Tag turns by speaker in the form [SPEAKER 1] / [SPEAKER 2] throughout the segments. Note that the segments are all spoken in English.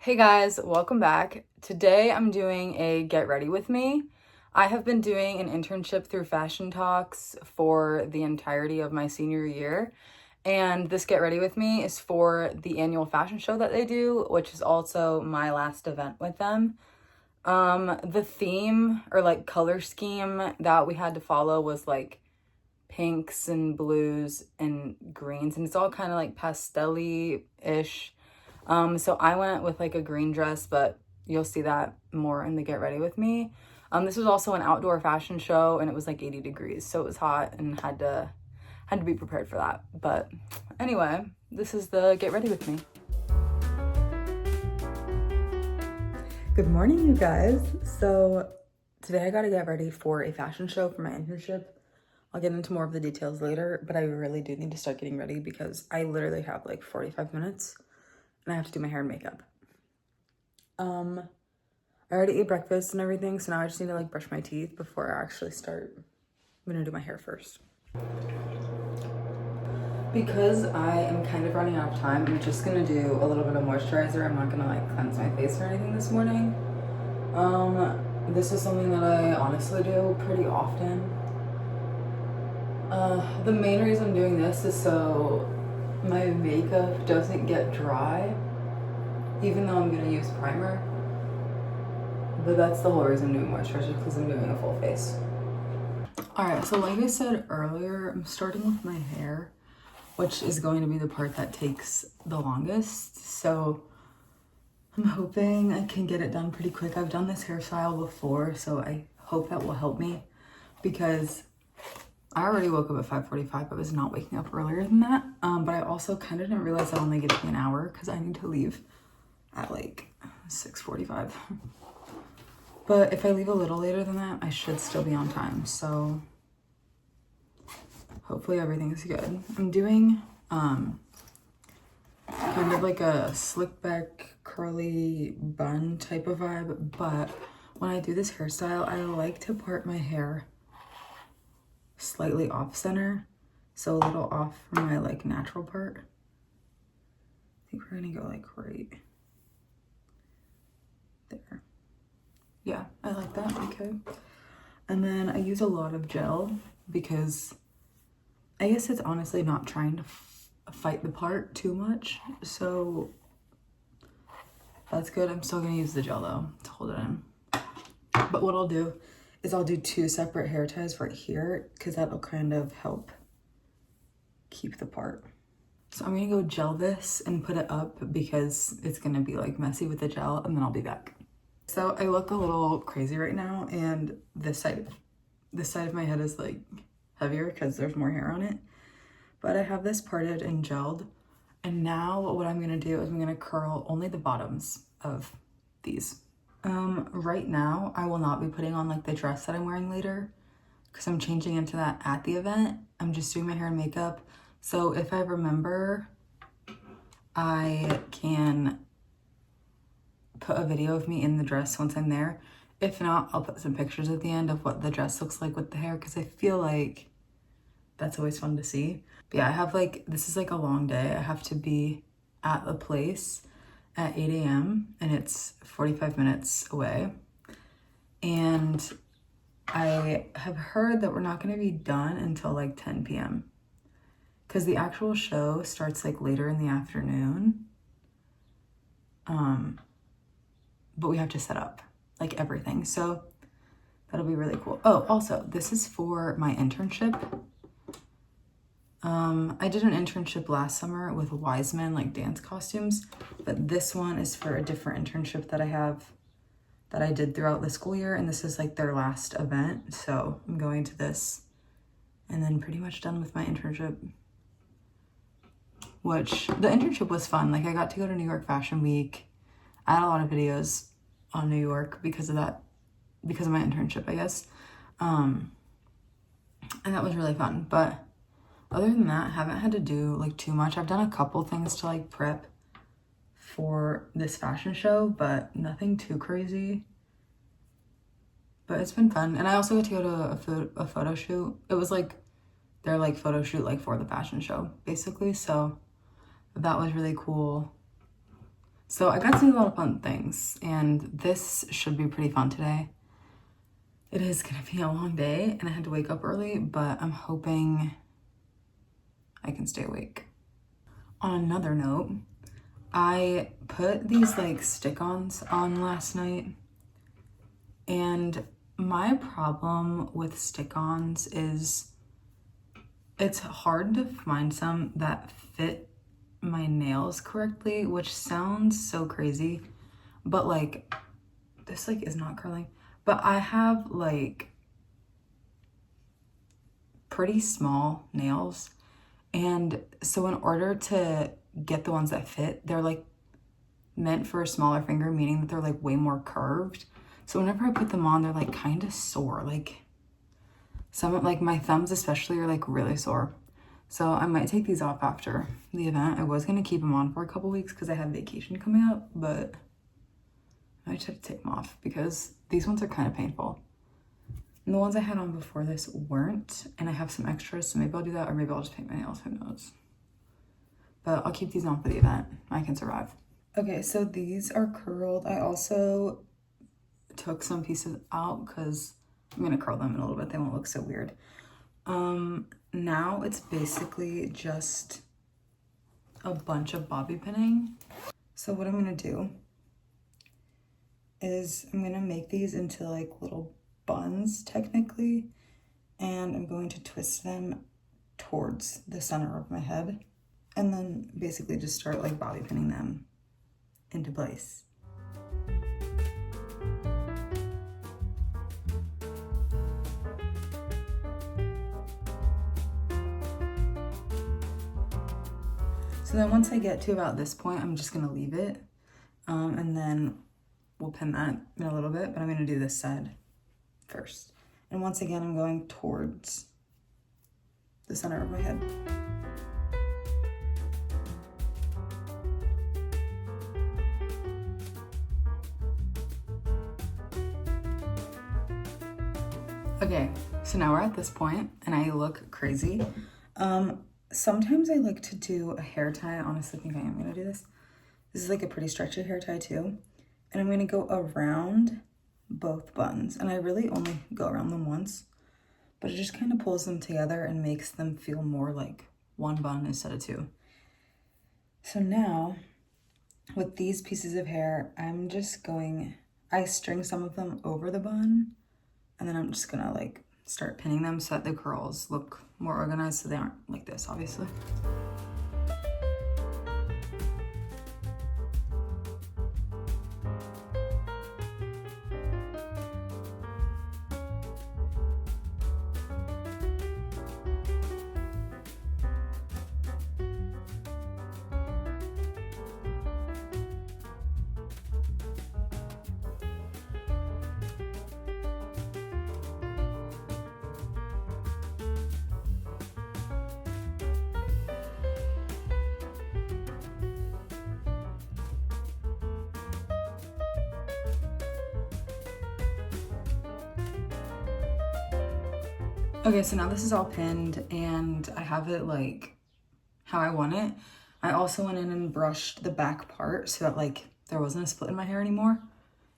[SPEAKER 1] Hey guys, welcome back. Today I'm doing a get ready with me. I have been doing an internship through Fashion Talks for the entirety of my senior year. And this get ready with me is for the annual fashion show that they do, which is also my last event with them. The theme or like color scheme that we had to follow was like pinks and blues and greens, and it's all kind of like pastel-y-ish. So I went with like a green dress, but you'll see that more in the get ready with me. This was also an outdoor fashion show and it was like 80 degrees, so it was hot and had to be prepared for that. But anyway, this is the get ready with me. Good morning, you guys. So today I gotta get ready for a fashion show for my internship. I'll get into more of the details later, but I really do need to start getting ready because I literally have like 45 minutes and I have to do my hair and makeup. I already ate breakfast and everything, so now I just need to like brush my teeth before I actually start. I'm gonna do my hair first. Because I am kind of running out of time, I'm just gonna do a little bit of moisturizer. I'm not gonna like cleanse my face or anything this morning. This is something that I honestly do pretty often. The main reason I'm doing this is so my makeup doesn't get dry, even though I'm gonna use primer. But that's the whole reason I'm doing moisturizer, because I'm doing a full face. Alright, so like I said earlier, I'm starting with my hair, which is going to be the part that takes the longest. So I'm hoping I can get it done pretty quick. I've done this hairstyle before, so I hope that will help me, because I already woke up at 5:45. I was not waking up earlier than that. But I also kind of didn't realize that only gives me an hour because I need to leave at like 6:45. But if I leave a little later than that, I should still be on time. So hopefully everything's good. I'm doing kind of like a slick back curly bun type of vibe. But when I do this hairstyle, I like to part my hair slightly off center, so a little off from my like natural part. I think we're gonna go like right there. Yeah, I like that. Okay. And then I use a lot of gel because I guess it's honestly not trying to fight the part too much, so that's good. I'm still gonna use the gel though to hold it in. But what I'll do is I'll do 2 separate hair ties right here, because that'll kind of help keep the part. So I'm gonna go gel this and put it up because it's gonna be like messy with the gel, and then I'll be back. So I look a little crazy right now, and this side of my head is like heavier because there's more hair on it. But I have this parted and gelled, and now what I'm gonna do is I'm gonna curl only the bottoms of these. Right now, I will not be putting on like the dress that I'm wearing later because I'm changing into that at the event. I'm just doing my hair and makeup. So if I remember, I can put a video of me in the dress once I'm there. If not, I'll put some pictures at the end of what the dress looks like with the hair, because I feel like that's always fun to see. But yeah, I have like, this is like a long day. I have to be at the place at 8 a.m. and it's 45 minutes away. And I have heard that we're not going to be done until like 10 p.m. because the actual show starts like later in the afternoon. But we have to set up like everything. So that'll be really cool. Oh, also, this is for my internship. I did an internship last summer with Wiseman, like dance costumes, but this one is for a different internship that I did throughout the school year, and this is like their last event. So I'm going to this and then pretty much done with my internship, which the internship was fun. Like I got to go to New York Fashion Week. I had a lot of videos on New York because of my internship, I guess. And that was really fun. But other than that, I haven't had to do like too much. I've done a couple things to like prep for this fashion show, but nothing too crazy. But it's been fun. And I also got to go to a photo shoot. It was like their like photo shoot like for the fashion show, basically. So that was really cool. So I got to do a lot of fun things, and this should be pretty fun today. It is gonna be a long day, and I had to wake up early, but I'm hoping I can stay awake. On another note, I put these like stick-ons on last night, and my problem with stick-ons is it's hard to find some that fit my nails correctly, which sounds so crazy, but like this like is not curling, but I have like pretty small nails, and so in order to get the ones that fit, they're like meant for a smaller finger, meaning that they're like way more curved. So whenever I put them on, they're like kind of sore. Like some, like my thumbs especially, are like really sore. So I might take these off after the event. I was gonna keep them on for a couple weeks because I have vacation coming up, but I just have to take them off because these ones are kind of painful. And the ones I had on before this weren't, and I have some extras, so maybe I'll do that, or maybe I'll just paint my nails, who knows. But I'll keep these on for the event. I can survive. Okay, so these are curled. I also took some pieces out because I'm gonna curl them in a little bit. They won't look so weird. Now it's basically just a bunch of bobby pinning. So what I'm gonna do is I'm gonna make these into like little buns technically, and I'm going to twist them towards the center of my head, and then basically just start like bobby pinning them into place. So then once I get to about this point, I'm just gonna leave it, and then we'll pin that in a little bit, but I'm gonna do this side first. And once again, I'm going towards the center of my head. Okay, so now we're at this point, and I look crazy. Sometimes I like to do a hair tie. I honestly think I am gonna do this. This is like a pretty stretchy hair tie too. And I'm gonna go around both buns. And I really only go around them once, but it just kind of pulls them together and makes them feel more like one bun instead of two. So now, with these pieces of hair, I'm just going, I string some of them over the bun, and then I'm just gonna like start pinning them so that the curls look more organized, so they aren't like this, obviously. Okay, so now this is all pinned and I have it like how I want it. I also went in and brushed the back part so that like there wasn't a split in my hair anymore,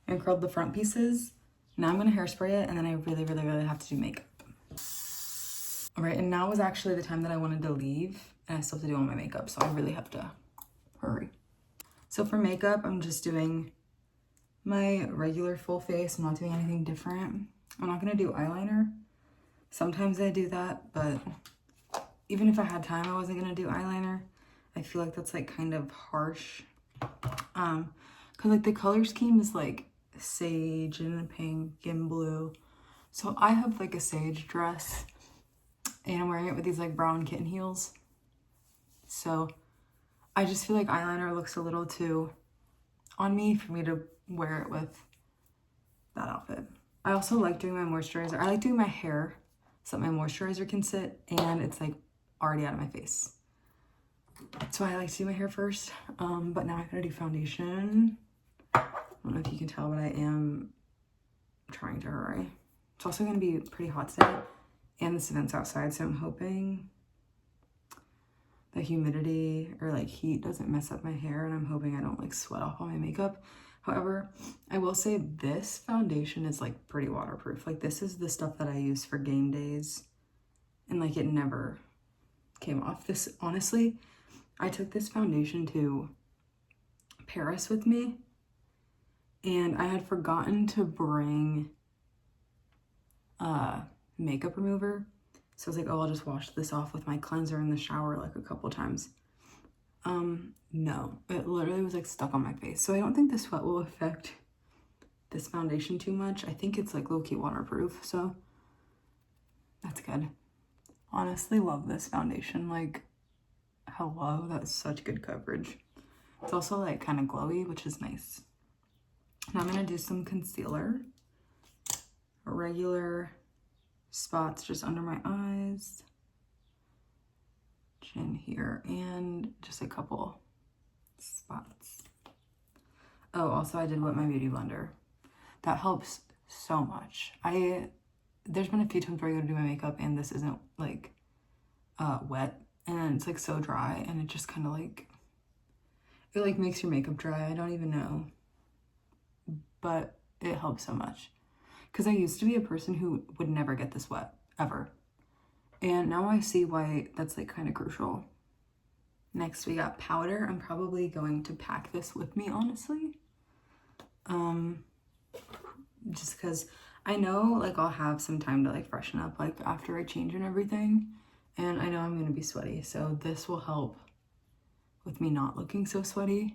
[SPEAKER 1] and curled the front pieces. Now I'm gonna hairspray it, and then I really have to do makeup. All right, and now was actually the time that I wanted to leave, and I still have to do all my makeup, so I really have to hurry. So for makeup, I'm just doing my regular full face. I'm not doing anything different. I'm not gonna do eyeliner. Sometimes I do that, but even if I had time, I wasn't gonna do eyeliner. I feel like that's like kind of harsh. Cause like the color scheme is like sage and pink and blue. So I have like a sage dress, and I'm wearing it with these like brown kitten heels. So I just feel like eyeliner looks a little too on me for me to wear it with that outfit. I also like doing my moisturizer. I like doing my hair so that my moisturizer can sit and it's like already out of my face. So I like to do my hair first, but now I'm gonna do foundation. I don't know if you can tell, but I am trying to hurry. It's also gonna be pretty hot today, and this event's outside, so I'm hoping the humidity or like heat doesn't mess up my hair, and I'm hoping I don't like sweat off all my makeup. However, I will say this foundation is like pretty waterproof. Like this is the stuff that I use for game days, and like it never came off. This, honestly, I took this foundation to Paris with me, and I had forgotten to bring makeup remover. So I was like, oh, I'll just wash this off with my cleanser in the shower like a couple times. No, it literally was like stuck on my face. So I don't think the sweat will affect this foundation too much. I think it's like low-key waterproof, so that's good. Honestly, love this foundation. Like, hello, that's such good coverage. It's also like kind of glowy, which is nice. Now I'm gonna do some concealer. Regular spots just under my eyes, chin here, and just a couple spots. Oh, also I did Wet My Beauty blender. That helps so much. There's been a few times where I go to do my makeup and this isn't like wet, and it's like so dry, and it just kind of like, it like makes your makeup dry. I don't even know, but it helps so much. Because I used to be a person who would never get this wet, ever. And now I see why that's like kind of crucial. Next we got powder. I'm probably going to pack this with me, honestly. Just because I know like I'll have some time to like freshen up like after I change and everything. And I know I'm going to be sweaty. So this will help with me not looking so sweaty.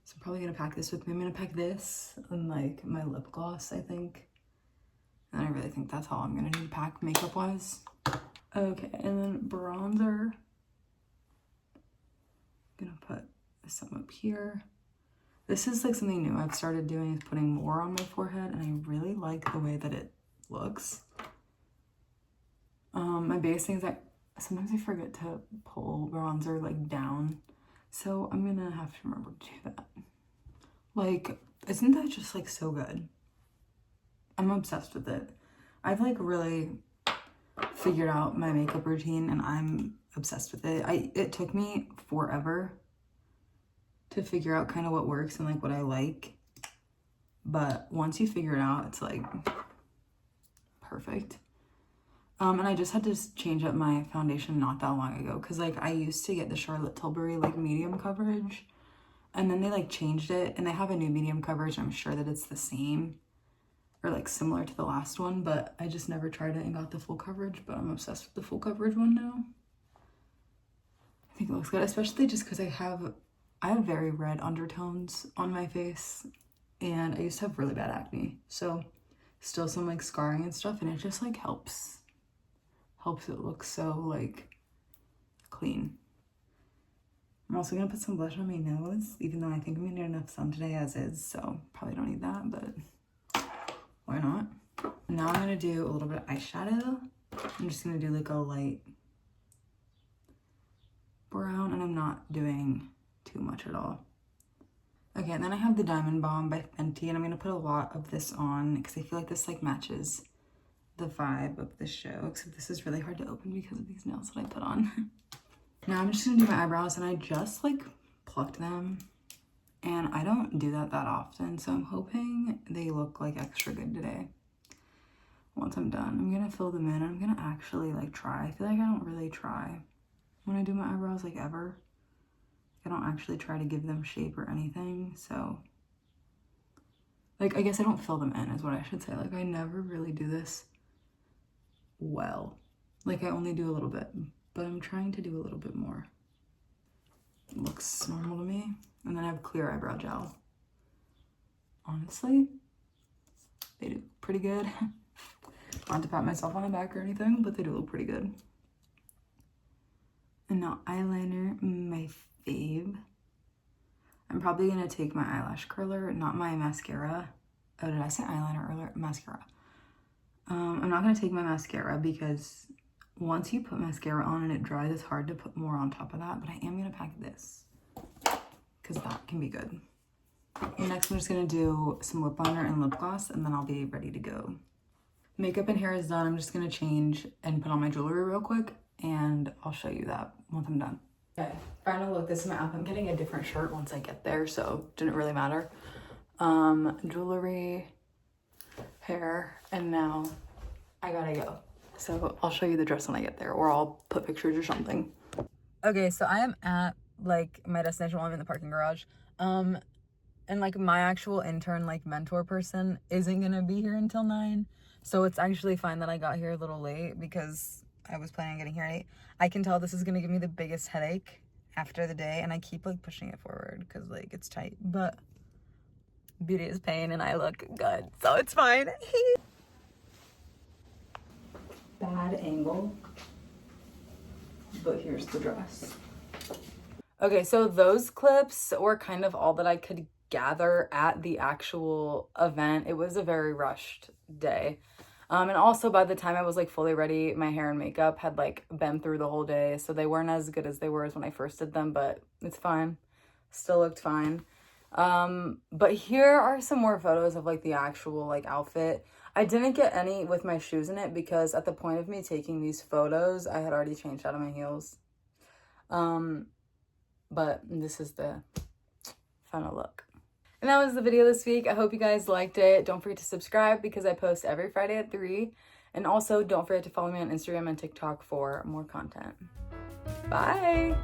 [SPEAKER 1] So I'm probably going to pack this with me. I'm going to pack this and like my lip gloss, I think. And I really think that's all I'm gonna need to pack makeup wise. Okay, and then bronzer. I'm gonna put some up here. This is like something new I've started doing, is putting more on my forehead, and I really like the way that it looks. My biggest thing is that sometimes I forget to pull bronzer like down, so I'm gonna have to remember to do that. Like, isn't that just like so good? I'm obsessed with it. I've like really figured out my makeup routine, and I'm obsessed with it. It took me forever to figure out kind of what works and like what I like. But once you figure it out, it's like perfect. And I just had to change up my foundation not that long ago, because like I used to get the Charlotte Tilbury like medium coverage, and then they like changed it, and they have a new medium coverage. I'm sure that it's the same or like similar to the last one, but I just never tried it and got the full coverage. But I'm obsessed with the full coverage one now. I think it looks good, especially just because I have very red undertones on my face, and I used to have really bad acne, so still some like scarring and stuff, and it just like helps it look so like clean. I'm also gonna put some blush on my nose, even though I think I'm gonna get enough sun today as is, so probably don't need that, but why not? Now I'm gonna do a little bit of eyeshadow. I'm just gonna do like a light brown, and I'm not doing too much at all. Okay, and then I have the Diamond Bomb by Fenty, and I'm gonna put a lot of this on because I feel like this like matches the vibe of the show, except this is really hard to open because of these nails that I put on. Now I'm just gonna do my eyebrows, and I just like plucked them, and I don't do that often, so I'm hoping they look like extra good today. Once I'm done, I'm gonna fill them in. I'm gonna actually like try. I feel like I don't really try when I do my eyebrows like ever. I don't actually try to give them shape or anything, so like I guess I don't fill them in is what I should say. Like I never really do this well. Like I only do a little bit, but I'm trying to do a little bit more. It looks normal to me. And then I have clear eyebrow gel. Honestly, they do pretty good. Not to pat myself on the back or anything, but they do look pretty good. And now eyeliner, my fave. I'm probably gonna take my eyelash curler, not my mascara. Oh, did I say eyeliner earlier? Mascara. I'm not gonna take my mascara because once you put mascara on and it dries, it's hard to put more on top of that, but I am gonna pack this because that can be good. And next I'm just gonna do some lip liner and lip gloss, and then I'll be ready to go. Makeup and hair is done. I'm just gonna change and put on my jewelry real quick, and I'll show you that once I'm done. Okay, final look. This is my outfit. I'm getting a different shirt once I get there, so didn't really matter. Jewelry, hair, and now I gotta go. So I'll show you the dress when I get there, or I'll put pictures or something. Okay, so I am at like my destination while I'm in the parking garage. And like my actual intern, like mentor person, isn't gonna be here until 9. So it's actually fine that I got here a little late because I was planning on getting here at 8. I can tell this is gonna give me the biggest headache after the day, and I keep like pushing it forward because like it's tight, but beauty is pain and I look good, so it's fine. Bad angle, but here's the dress. Okay, so those clips were kind of all that I could gather at the actual event. It was a very rushed day. And also by the time I was like fully ready, my hair and makeup had like been through the whole day. So they weren't as good as they were as when I first did them, but it's fine. Still looked fine. But here are some more photos of like the actual like outfit. I didn't get any with my shoes in it because at the point of me taking these photos, I had already changed out of my heels. But this is the final look. And that was the video this week. I hope you guys liked it. Don't forget to subscribe because I post every Friday at 3. And also don't forget to follow me on Instagram and TikTok for more content. Bye!